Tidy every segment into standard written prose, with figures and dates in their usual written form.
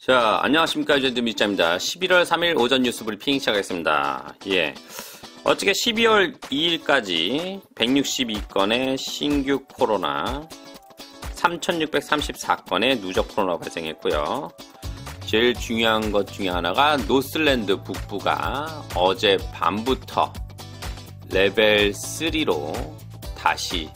자, 안녕하십니까. 유전드 밀자입니다. 11월 3일 오전 뉴스 브리핑 시작하겠습니다. 예. 어저께 12월 2일까지 162건의 신규 코로나, 3634건의 누적 코로나 발생했고요. 제일 중요한 것 중에 하나가 노슬랜드 북부가 어제 밤부터 레벨 3로 다시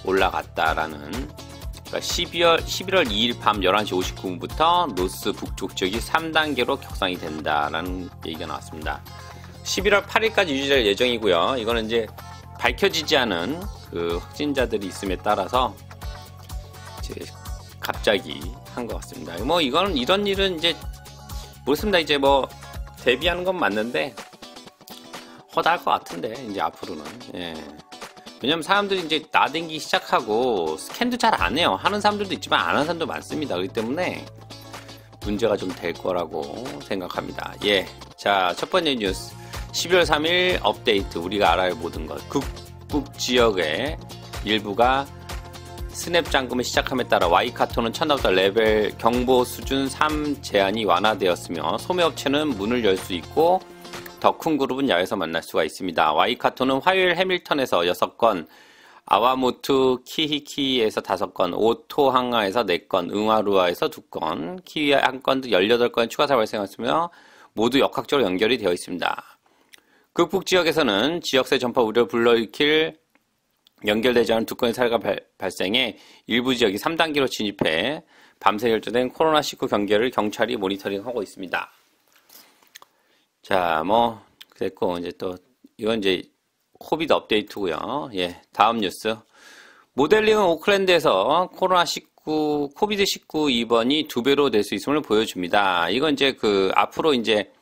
올라갔다라는, 그러니까 11월 2일 밤 11시 59분부터 노스 북쪽 지역이 3단계로 격상이 된다라는 얘기가 나왔습니다. 11월 8일까지 유지될 예정이고요. 이거는 이제 밝혀지지 않은 그 확진자들이 있음에 따라서 이제 갑자기 한 것 같습니다. 뭐 이건 이런 일은 이제 모르겠습니다. 이제 뭐 대비하는 건 맞는데 허다할 것 같은데 이제 앞으로는. 예. 왜냐면 사람들이 이제 나댕기 시작하고 스캔도 잘 안 해요. 하는 사람들도 있지만 안 하는 사람도 많습니다. 그렇기 때문에 문제가 좀 될 거라고 생각합니다. 예. 자, 첫 번째 뉴스. 12월 3일 업데이트. 우리가 알아야 할 모든 것. 북북 지역의 일부가 스냅 잠금을 시작함에 따라 와이카토는 첫날부터 레벨 경보 수준 3 제한이 완화되었으며 소매업체는 문을 열 수 있고 더 큰 그룹은 야외에서 만날 수가 있습니다. 와이카토는 화요일 해밀턴에서 6건, 아와무투 키히키에서 5건, 오토항아에서 4건, 응아루아에서 2건, 키위아 1건 등 18건의 추가 사고가 발생했으며 모두 역학적으로 연결이 되어 있습니다. 극북 지역에서는 지역세 전파 우려를 불러일으킬 연결되지 않은 2건의 사례가 발생해 일부 지역이 3단계로 진입해 밤새 결정된 코로나19 경계를 경찰이 모니터링하고 있습니다. 자, 뭐 그랬고 이제 또 이건 이제 코비드 업데이트고요. 예, 다음 뉴스. 모델링은 오클랜드에서 코비드19 입원이 2배로 될 수 있음을 보여줍니다. 이건 이제 그 앞으로 이제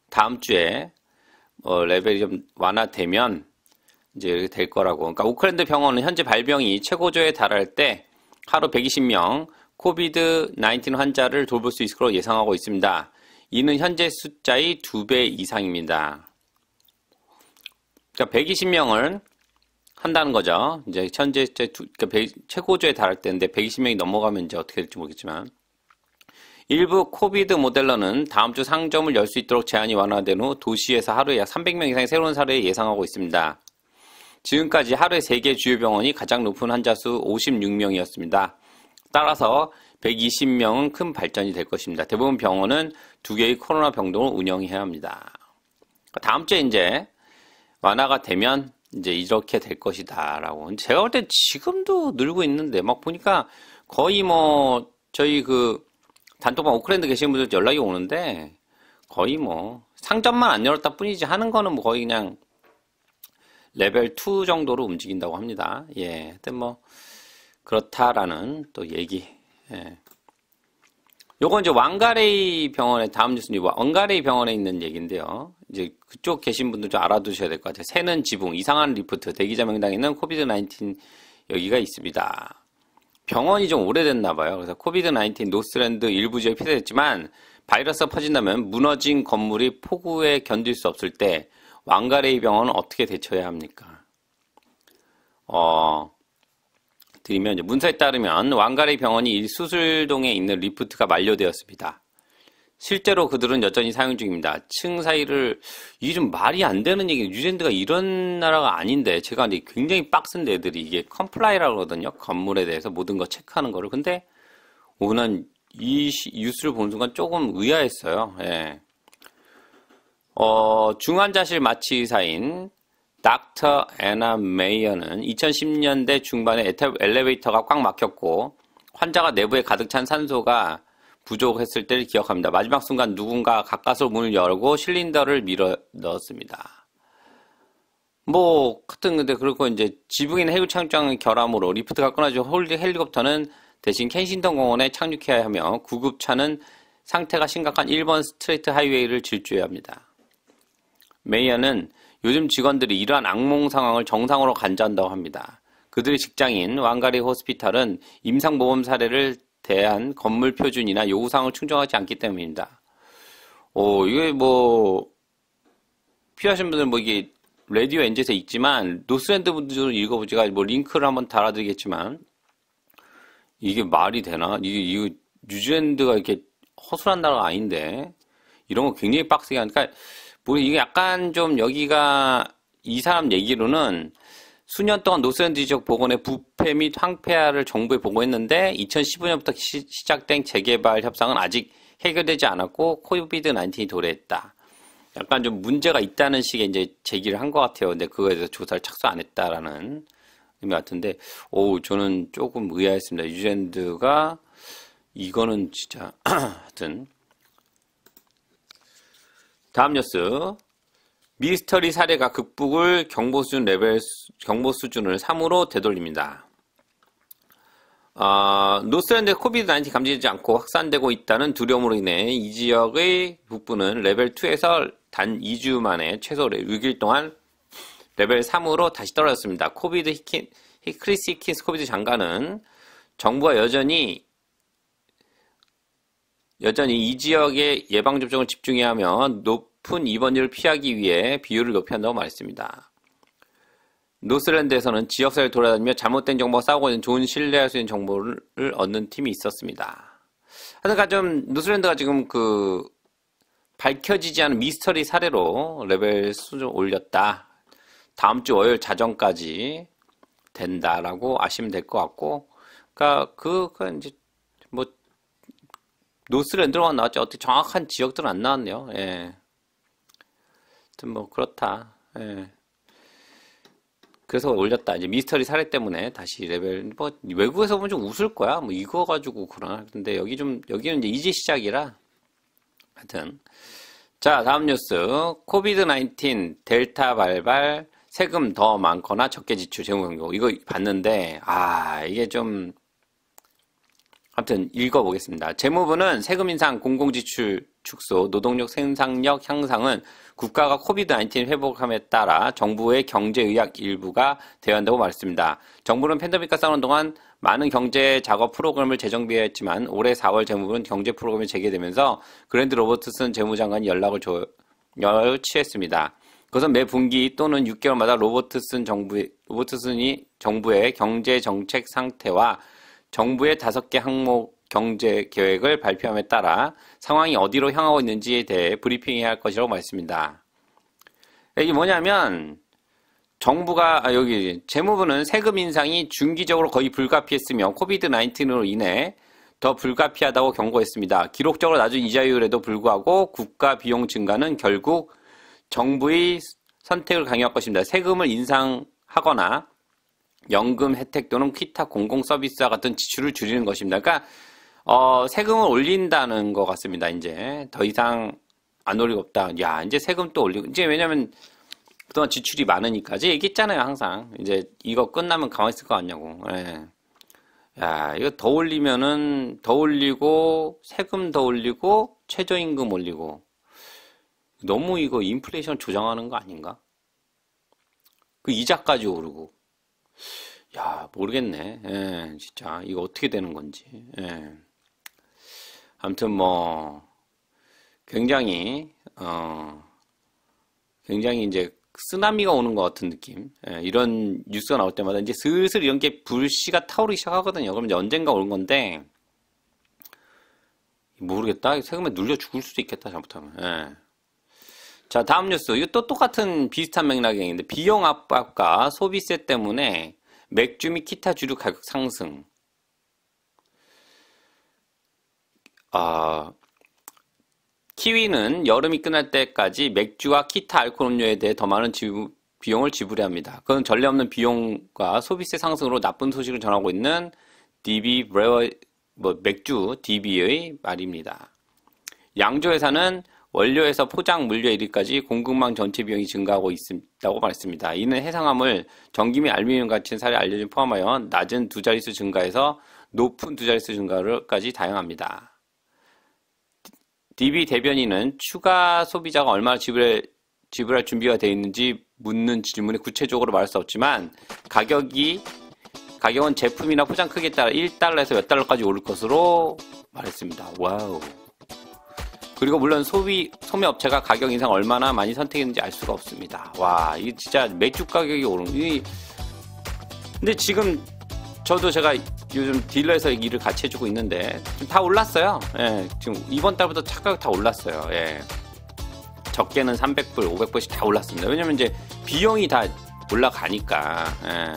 다음 주에 레벨이 좀 완화되면 이제 이렇게 될 거라고. 그러니까 오클랜드 병원은 현재 발병이 최고조에 달할 때 하루 120명 코비드19 환자를 돌볼 수 있을 것으로 예상하고 있습니다. 이는 현재 숫자의 2배 이상입니다. 그러니까 120명을 한다는 거죠. 이제 현재 그러니까 최고조에 달할 때인데 120명이 넘어가면 이제 어떻게 될지 모르겠지만 일부 코비드 모델러는 다음 주 상점을 열 수 있도록 제한이 완화된 후 도시에서 하루에 약 300명 이상의 새로운 사례를 예상하고 있습니다. 지금까지 하루에 3개 주요 병원이 가장 높은 환자 수 56명이었습니다. 따라서 120명은 큰 발전이 될 것입니다. 대부분 병원은 2개의 코로나 병동을 운영해야 합니다. 다음 주에 이제 완화가 되면 이제 이렇게 될 것이다라고. 제가 볼 때 지금도 늘고 있는데 막 보니까 거의 뭐 저희 그 단톡방 오클랜드 계시는 분들 연락이 오는데 거의 뭐 상점만 안 열었다 뿐이지 하는 거는 뭐 거의 그냥 레벨 2 정도로 움직인다고 합니다. 예, 하여튼 뭐 그렇다라는 또 얘기. 예. 요건 이제 왕가레이 병원의 다음 뉴스는 왕가레이 병원에 있는 얘기인데요. 이제 그쪽 계신 분들 좀 알아두셔야 될 것 같아요. 새는 지붕, 이상한 리프트, 대기자 명단에 있는 코비드19 여기가 있습니다. 병원이 좀 오래됐나 봐요. 그래서 코비드19 노스랜드 일부 지역에 폐쇄됐지만 바이러스가 퍼진다면 무너진 건물이 폭우에 견딜 수 없을 때 왕가레이 병원은 어떻게 대처해야 합니까? 드리면 이제 문서에 따르면 왕가레이 병원이 수술동에 있는 리프트가 만료되었습니다. 실제로 그들은 여전히 사용 중입니다. 층 사이를 이게 좀 말이 안 되는 얘기. 뉴질랜드가 이런 나라가 아닌데 제가 굉장히 빡센데 애들이 이게 컴플라이라고 그러거든요. 건물에 대해서 모든 거 체크하는 거를. 근데 난 이 뉴스를 보는 순간 조금 의아했어요. 예. 중환자실 마취 의사인 닥터 애나 메이어는 2010년대 중반에 엘리베이터가 꽉 막혔고 환자가 내부에 가득 찬 산소가 부족했을 때를 기억합니다. 마지막 순간 누군가 가까스로 문을 열고 실린더를 밀어 넣었습니다. 뭐 하여튼 근데 그렇고 이제 지붕인 해유 착륙장의 결함으로 리프트가 끊어지고 헬리콥터는 대신 켄싱턴 공원에 착륙해야 하며 구급차는 상태가 심각한 1번 스트레이트 하이웨이를 질주해야 합니다. 메이어는 요즘 직원들이 이러한 악몽 상황을 정상으로 간주한다고 합니다. 그들의 직장인 왕가리 호스피탈은 임상보험 사례를 대한 건물 표준이나 요구사항을 충족하지 않기 때문입니다. 이게 뭐 필요하신 분들은 뭐 이게 라디오 엔젤에 있지만 노스랜드 분들은 읽어보지가 뭐 링크를 한번 달아드리겠지만 이게 말이 되나? 이거 뉴질랜드가 이렇게 허술한 나라가 아닌데 이런 거 굉장히 빡세게 하니까 뭐 이게 약간 좀 여기가 이 사람 얘기로는 수년 동안 노스랜드 지역 복원의 부패 및 황폐화를 정부에 보고했는데 2015년부터 시작된 재개발 협상은 아직 해결되지 않았고 코비드 19이 도래했다. 약간 좀 문제가 있다는 식의 이제 제기를 한 것 같아요. 근데 그거에 대해서 조사를 착수 안 했다라는 의미 같은데, 저는 조금 의아했습니다. 뉴질랜드가 이거는 진짜 하여튼. 다음 뉴스. 미스터리 사례가 극복을 경보 수준을 3으로 되돌립니다. 노스랜드 코비드 19 감지되지 않고 확산되고 있다는 두려움으로 인해 이 지역의 북부는 레벨 2에서 단 2주 만에 최소 6일 동안 레벨 3으로 다시 떨어졌습니다. 크리스 히킨스 코비드 장관은 정부가 여전히 이 지역의 예방접종을 집중해야 하며 높은 입원율을 피하기 위해 비율을 높여야 한다고 말했습니다. 노스랜드에서는 지역사회를 돌아다니며 잘못된 정보가 싸우고 있는 좋은 신뢰할 수 있는 정보를 얻는 팀이 있었습니다. 하여튼 좀 노스랜드가 지금 밝혀지지 않은 미스터리 사례로 레벨 수준을 올렸다. 다음 주 월요일 자정까지 된다라고 아시면 될 것 같고, 그러니까 이제 뭐 노스랜드로만 나왔지 어떻게 정확한 지역들은 안 나왔네요. 예. 하여튼 뭐 그렇다. 예. 그래서 올렸다. 이제 미스터리 사례 때문에 다시 레벨, 뭐, 외국에서 보면 좀 웃을 거야. 뭐, 이거 가지고 그러나. 근데 여기는 이제 시작이라. 하여튼. 자, 다음 뉴스. 코비드 19 델타 발발, 세금 더 많거나 적게 지출 재무 경고. 이거 봤는데, 이게 좀, 아무튼 읽어보겠습니다. 재무부는 세금 인상, 공공지출 축소, 노동력 생산력 향상은 국가가 코비드-19 회복함에 따라 정부의 경제의학 일부가 되어야 한다고 말했습니다. 정부는 팬데믹과 싸우는 동안 많은 경제 작업 프로그램을 재정비했지만 올해 4월 재무부는 경제 프로그램이 재개되면서 그랜드 로버트슨 재무장관이 연락을 취했습니다. 그것은 매 분기 또는 6개월마다 로버트슨이 정부의 경제 정책 상태와 정부의 5개 항목 경제 계획을 발표함에 따라 상황이 어디로 향하고 있는지에 대해 브리핑해야 할 것이라고 말했습니다. 이게 뭐냐면 정부가 여기 재무부는 세금 인상이 중기적으로 거의 불가피했으며 코비드-19으로 인해 더 불가피하다고 경고했습니다. 기록적으로 낮은 이자율에도 불구하고 국가 비용 증가는 결국 정부의 선택을 강요할 것입니다. 세금을 인상하거나 연금 혜택 또는 기타 공공 서비스와 같은 지출을 줄이는 것입니다. 그러니까 세금을 올린다는 것 같습니다. 이제 더 이상 안 올리고 없다. 야, 이제 세금 또 올리고 이제 왜냐면 그동안 지출이 많으니까 이제 얘기했잖아요. 항상 이제 이거 끝나면 가만히 있을 거 같냐고. 예. 야, 이거 더 올리면은 더 올리고 세금 더 올리고 최저임금 올리고 너무 이거 인플레이션 조장하는 거 아닌가? 그 이자까지 오르고. 야, 모르겠네. 예, 진짜 이거 어떻게 되는 건지. 예. 아무튼 뭐 굉장히 이제 쓰나미가 오는 것 같은 느낌. 예, 이런 뉴스가 나올 때마다 이제 슬슬 이런 게 불씨가 타오르기 시작하거든요. 그럼 이제 언젠가 오는 건데 모르겠다. 세금에 눌려 죽을 수도 있겠다. 잘못하면. 예. 자, 다음 뉴스. 이거 또 똑같은 비슷한 맥락의 얘기인데 비용 압박과 소비세 때문에 맥주 및 기타 주류 가격 상승. 키위는 여름이 끝날 때까지 맥주와 기타 알코올 음료에 대해 더 많은 비용을 지불해야 합니다. 그건 전례 없는 비용과 소비세 상승으로 나쁜 소식을 전하고 있는 DB 맥주 DB의 말입니다. 양조 회사는 원료에서 포장 물류에 이르기까지 공급망 전체 비용이 증가하고 있다고 말했습니다. 이는 해상화물, 전기 및 알루미늄 같은 사례 알려진 포함하여 낮은 두 자릿수 증가에서 높은 두 자릿수 증가까지 다양합니다. DB 대변인은 추가 소비자가 얼마나 지불할 준비가 되어 있는지 묻는 질문에 구체적으로 말할 수 없지만 가격은 제품이나 포장 크기에 따라 1달러에서 몇 달러까지 오를 것으로 말했습니다. 와우. 그리고 물론 소매업체가 가격 인상 얼마나 많이 선택했는지 알 수가 없습니다. 와, 이게 진짜 맥주 가격이 오른. 근데 지금 저도 제가 요즘 딜러에서 일을 같이 해주고 있는데 지금 다 올랐어요. 예, 지금 이번 달부터 차가격 다 올랐어요. 예. 적게는 300불, 500불씩 다 올랐습니다. 왜냐면 이제 비용이 다 올라가니까. 예.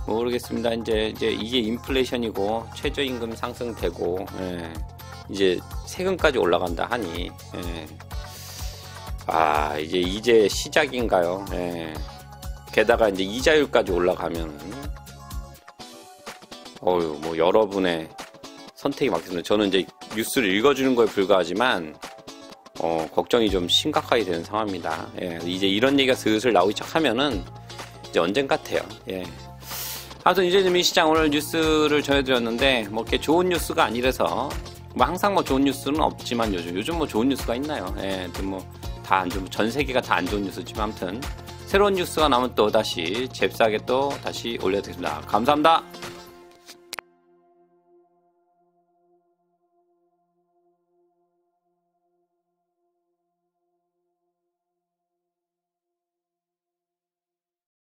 모르겠습니다. 이제 이게 인플레이션이고 최저임금 상승되고, 예. 이제 세금까지 올라간다 하니, 예. 아, 이제 시작인가요? 예. 게다가 이제 이자율까지 올라가면, 뭐 여러분의 선택이 맞겠습니다. 저는 이제 뉴스를 읽어주는 거에 불과하지만, 걱정이 좀 심각하게 되는 상황입니다. 예. 이제 이런 얘기가 슬슬 나오기 시작하면은 이제 언젠 같아요. 예. 아무튼 이재민 시장 오늘 뉴스를 전해드렸는데, 뭐 이렇게 좋은 뉴스가 아니라서, 뭐 항상 뭐 좋은 뉴스는 없지만 요즘 뭐 좋은 뉴스가 있나요? 예. 뭐 다 안 좋은, 전 세계가 다 안 좋은 뉴스지만 아무튼 새로운 뉴스가 나오면 또 다시 잽싸게 또 다시 올려드리겠습니다. 감사합니다.